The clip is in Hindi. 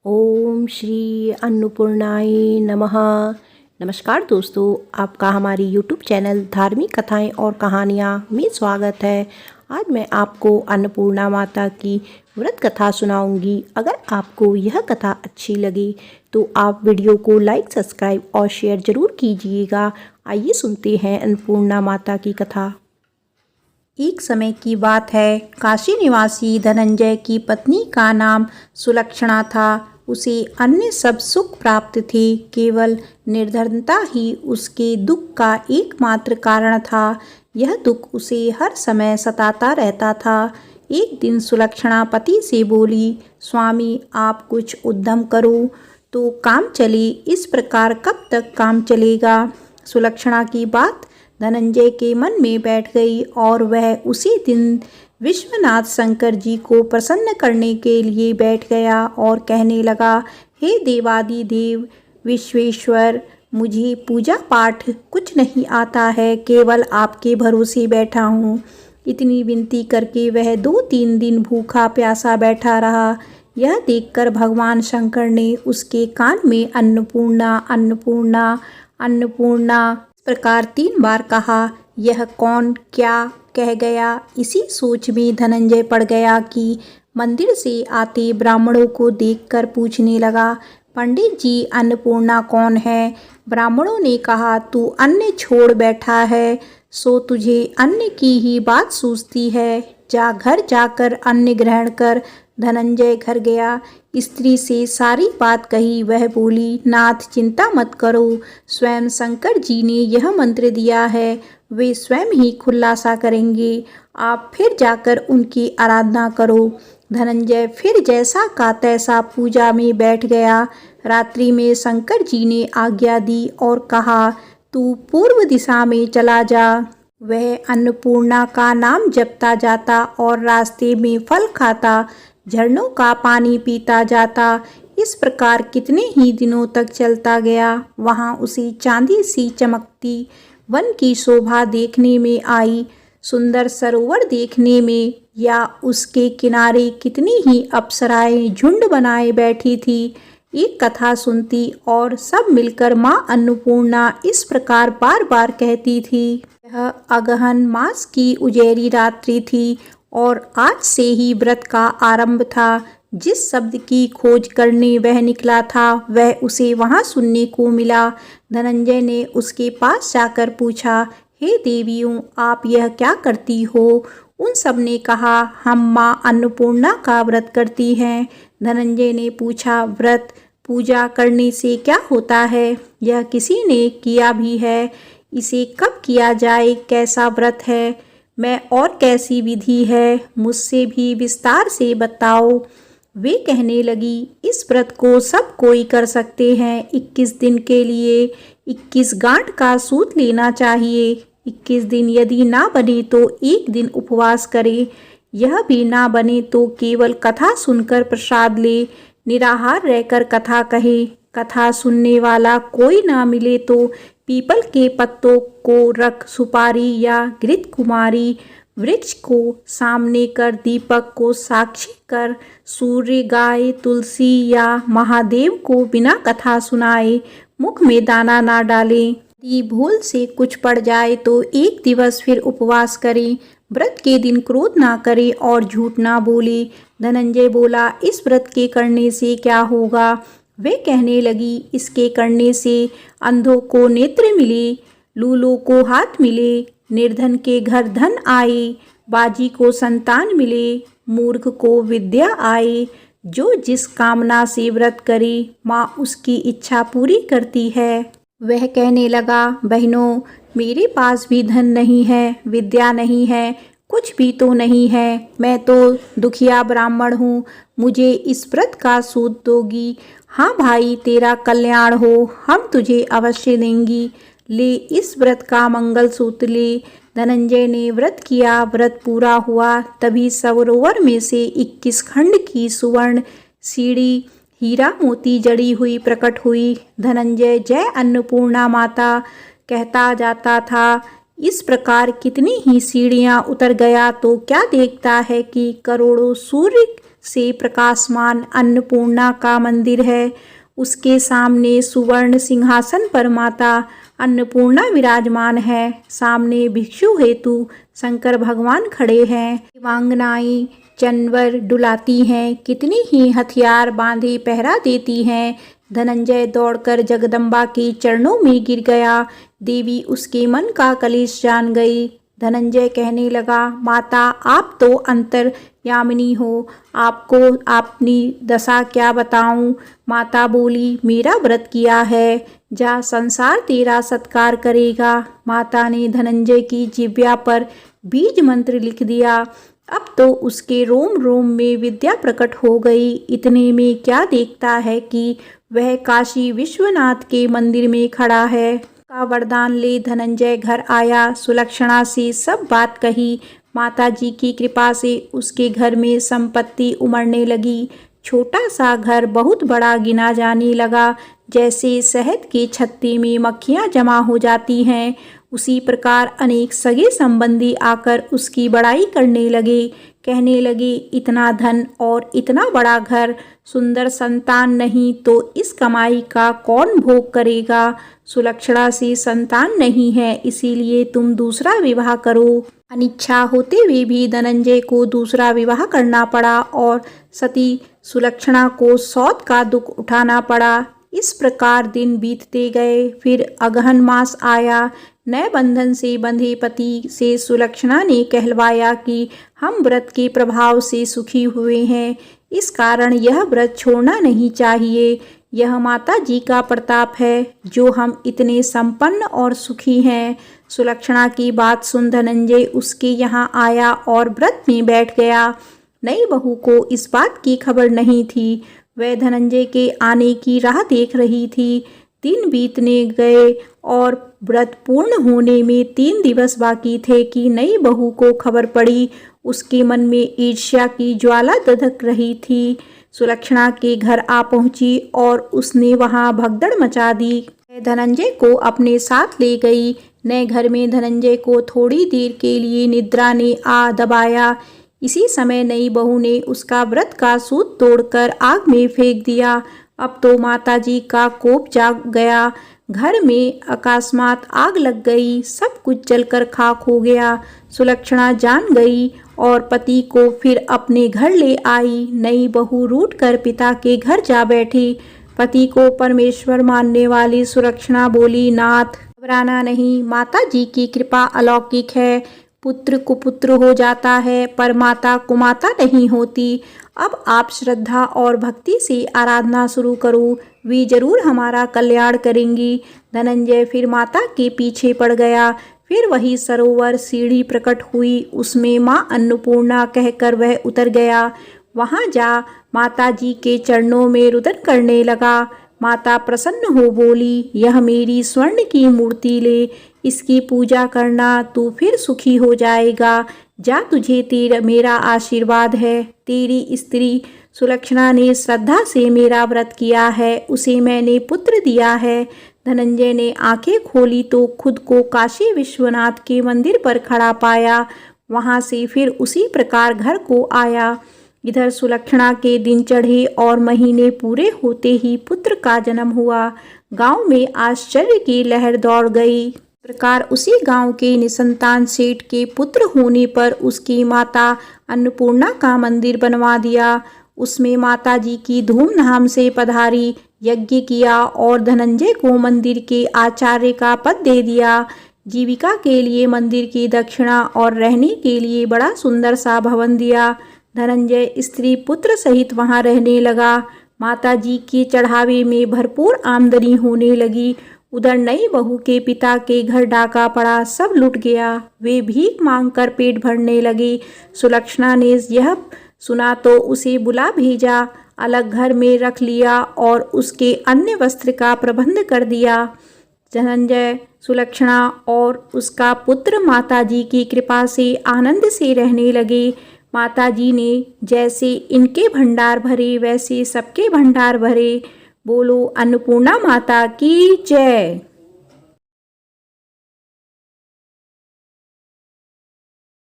ओम श्री अन्नपूर्णाय नमः। नमस्कार दोस्तों, आपका हमारी यूट्यूब चैनल धार्मिक कथाएं और कहानियां में स्वागत है। आज मैं आपको अन्नपूर्णा माता की व्रत कथा सुनाऊंगी। अगर आपको यह कथा अच्छी लगे तो आप वीडियो को लाइक, सब्सक्राइब और शेयर ज़रूर कीजिएगा। आइए सुनते हैं अन्नपूर्णा माता की कथा। एक समय की बात है, काशी निवासी धनंजय की पत्नी का नाम सुलक्षणा था। उसे अन्य सब सुख प्राप्त थे, केवल निर्धनता ही उसके दुख का एकमात्र कारण था। यह दुख उसे हर समय सताता रहता था। एक दिन सुलक्षणा पति से बोली, स्वामी आप कुछ उद्यम करो तो काम चले, इस प्रकार कब तक काम चलेगा। सुलक्षणा की बात धनंजय के मन में बैठ गई और वह उसी दिन विश्वनाथ शंकर जी को प्रसन्न करने के लिए बैठ गया और कहने लगा, हे देवादिदेव विश्वेश्वर, मुझे पूजा पाठ कुछ नहीं आता है, केवल आपके भरोसे बैठा हूँ। इतनी विनती करके वह 2-3 दिन भूखा प्यासा बैठा रहा। यह देखकर भगवान शंकर ने उसके कान में अन्नपूर्णा अन्नपूर्णा अन्नपूर्णा इस प्रकार 3 बार कहा। यह कौन क्या कह गया, इसी सोच में धनंजय पड़ गया कि मंदिर से आते ब्राह्मणों को देखकर पूछने लगा, पंडित जी अन्नपूर्णा कौन है। ब्राह्मणों ने कहा, तू अन्न छोड़ बैठा है सो तुझे अन्न की ही बात सूझती है, जा घर जाकर अन्न ग्रहण कर। धनंजय घर गया, स्त्री से सारी बात कही। वह बोली, नाथ चिंता मत करो, स्वयं शंकर जी ने यह मंत्र दिया है, वे स्वयं ही खुलासा करेंगे, आप फिर जाकर उनकी आराधना करो। धनंजय फिर जैसा का तैसा पूजा में बैठ गया। रात्रि में शंकर जी ने आज्ञा दी और कहा, तू पूर्व दिशा में चला जा। वह अन्नपूर्णा का नाम जपता जाता और रास्ते में फल खाता, झरनों का पानी पीता जाता। इस प्रकार कितने ही दिनों तक चलता गया। वहाँ उसे चांदी सी चमकती वन की शोभा देखने में आई, सुंदर सरोवर देखने में, या उसके किनारे कितनी ही अप्सराएं झुंड बनाए बैठी थी। एक कथा सुनती और सब मिलकर माँ अन्नपूर्णा इस प्रकार बार बार कहती थी। यह अगहन मास की उजेरी रात्रि थी और आज से ही व्रत का आरंभ था। जिस शब्द की खोज करने वह निकला था वह उसे वहां सुनने को मिला। धनंजय ने उसके पास जाकर पूछा, हे देवियों आप यह क्या करती हो। उन सब ने कहा, हम माँ अन्नपूर्णा का व्रत करती हैं। धनंजय ने पूछा, व्रत पूजा करने से क्या होता है, यह किसी ने किया भी है, इसे कब किया जाए, कैसा व्रत है, मैं और कैसी विधि है, मुझसे भी विस्तार से बताओ। वे कहने लगी, इस व्रत को सब कोई कर सकते हैं। 21 दिन के लिए 21 गांठ का सूत लेना चाहिए। 21 दिन यदि ना बने तो एक दिन उपवास करे। यह भी ना बने तो केवल कथा सुनकर प्रसाद ले, निराहार रहकर कथा कहे। कथा सुनने वाला कोई ना मिले तो पीपल के पत्तों को रख सुपारी या घृत कुमारी वृक्ष को सामने कर, दीपक को साक्षी कर, सूर्य, गाय, तुलसी या महादेव को बिना कथा सुनाए मुख में दाना ना डालें। यदि भूल से कुछ पड़ जाए तो एक दिवस फिर उपवास करें। व्रत के दिन क्रोध ना करे और झूठ ना बोले। धनंजय बोला, इस व्रत के करने से क्या होगा। वे कहने लगी, इसके करने से अंधों को नेत्र मिले, लूलों को हाथ मिले, निर्धन के घर धन आए, बाजी को संतान मिले, मूर्ख को विद्या आए। जो जिस कामना से व्रत करे माँ उसकी इच्छा पूरी करती है। वह कहने लगा, बहनों मेरे पास भी धन नहीं है, विद्या नहीं है, कुछ भी तो नहीं है, मैं तो दुखिया ब्राह्मण हूँ, मुझे इस व्रत का सूत दोगी। हाँ भाई, तेरा कल्याण हो, हम तुझे अवश्य देंगी, ले इस व्रत का मंगल सूत्र ले। धनंजय ने व्रत किया, व्रत पूरा हुआ। तभी सरोवर में से 21 खंड की सुवर्ण सीढ़ी हीरा मोती जड़ी हुई प्रकट हुई। धनंजय जय अन्नपूर्णा माता कहता जाता था। इस प्रकार कितनी ही सीढ़ियां उतर गया तो क्या देखता है कि करोड़ों सूर्य से प्रकाशमान अन्नपूर्णा का मंदिर है। उसके सामने सुवर्ण सिंहासन पर माता अन्नपूर्णा विराजमान है। सामने भिक्षु हेतु शंकर भगवान खड़े हैं। देवांगनाएं चंवर डुलाती हैं, कितनी ही हथियार बांधे पहरा देती हैं। धनंजय दौड़कर जगदम्बा के चरणों में गिर गया। देवी उसके मन का कलेश जान गई। धनंजय कहने लगा, माता आप तो अंतर्यामिनी हो, आपको अपनी दशा क्या बताऊं। माता बोली, मेरा व्रत किया है, जा संसार तेरा सत्कार करेगा। माता ने धनंजय की जिह्वा पर बीज मंत्र लिख दिया। अब तो उसके रोम रोम में विद्या प्रकट हो गई। इतने में क्या देखता है कि वह काशी विश्वनाथ के मंदिर में खड़ा है। का वरदान ले धनंजय घर आया। सुलक्षणा से सब बात कही। माताजी की कृपा से उसके घर में संपत्ति उमड़ने लगी। छोटा सा घर बहुत बड़ा गिना जाने लगा। जैसे शहद के छत्ते में मक्खियाँ जमा हो जाती हैं, उसी प्रकार अनेक सगे संबंधी आकर उसकी बड़ाई करने लगे। कहने लगे, इतना धन और इतना बड़ा घर, सुंदर संतान नहीं तो इस कमाई का कौन भोग करेगा। सुलक्षणा से संतान नहीं है, इसीलिए तुम दूसरा विवाह करो। अनिच्छा होते हुए भी धनंजय को दूसरा विवाह करना पड़ा और सती सुलक्षणा को सौत का दुख उठाना पड़ा। इस प्रकार दिन बीतते गए। फिर अगहन मास आया। नए बंधन से बंधे पति से सुलक्षणा ने कहलवाया कि हम व्रत के प्रभाव से सुखी हुए हैं, इस कारण यह व्रत छोड़ना नहीं चाहिए। यह माता जी का प्रताप है जो हम इतने संपन्न और सुखी हैं। सुलक्षणा की बात सुन धनंजय उसके यहाँ आया और व्रत में बैठ गया। नई बहू को इस बात की खबर नहीं थी। वह धनंजय के आने की राह देख रही थी। दिन बीतने गए और व्रत पूर्ण होने में 3 दिवस बाकी थे कि नई बहू को खबर पड़ी। उसके मन में ईर्ष्या की ज्वाला दधक रही थी। सुलक्षणा के घर आ पहुंची और उसने वहां भगदड़ मचा दी। धनंजय को अपने साथ ले गई। नए घर में धनंजय को थोड़ी देर के लिए निद्रा ने आ दबाया। इसी समय नई बहू ने उसका व्रत का सूत तोड़कर आग में फेंक दिया। अब तो माताजी का कोप जाग गया। घर में अकस्मात आग लग गई। सब कुछ जलकर खाक हो गया। सुलक्षणा जान गई और पति को फिर अपने घर ले आई। नई बहू रूठ कर पिता के घर जा बैठी। पति को परमेश्वर मानने वाली सुलक्षणा बोली, नाथ घबराना नहीं, माता जी की कृपा अलौकिक है। पुत्र कुपुत्र हो जाता है पर माता कुमाता नहीं होती। अब आप श्रद्धा और भक्ति से आराधना शुरू करो, वे जरूर हमारा कल्याण करेंगी। धनंजय फिर माता के पीछे पड़ गया। फिर वही सरोवर सीढ़ी प्रकट हुई, उसमें माँ अन्नपूर्णा कहकर वह उतर गया। वहाँ जा माता जी के चरणों में रुदन करने लगा। माता प्रसन्न हो बोली, यह मेरी स्वर्ण की मूर्ति ले, इसकी पूजा करना, तू फिर सुखी हो जाएगा। जा, तुझे मेरा आशीर्वाद है। तेरी स्त्री सुलक्षणा ने श्रद्धा से मेरा व्रत किया है, उसे मैंने पुत्र दिया है। धनंजय ने आंखें खोली तो खुद को काशी विश्वनाथ के मंदिर पर खड़ा पाया। वहां से फिर उसी प्रकार घर को आया। इधर सुलक्षणा के दिन चढ़े और महीने पूरे होते ही पुत्र का जन्म हुआ। गांव में आश्चर्य की लहर दौड़ गई। प्रकार उसी गांव के निसंतान सेठ के पुत्र होने पर उसकी माता अन्नपूर्णा का मंदिर बनवा दिया। उसमें माता जी की धूमधाम से पधारी, यज्ञ किया और धनंजय को मंदिर के आचार्य का पद दे दिया। जीविका के लिए मंदिर की दक्षिणा और रहने के लिए बड़ा सुंदर सा भवन दिया। धनंजय स्त्री पुत्र सहित वहां रहने लगा। माता जी के चढ़ावे में भरपूर आमदनी होने लगी। उधर नई बहू के पिता के घर डाका पड़ा, सब लुट गया। वे भीख मांगकर पेट भरने लगे। सुलक्षणा ने यह सुना तो उसे बुला भेजा, अलग घर में रख लिया और उसके अन्य वस्त्र का प्रबंध कर दिया। धनंजय, सुलक्षणा और उसका पुत्र माता जी की कृपा से आनंद से रहने लगे। माता जी ने जैसे इनके भंडार भरे वैसे सबके भंडार भरे। बोलो अन्नपूर्णा माता की जय।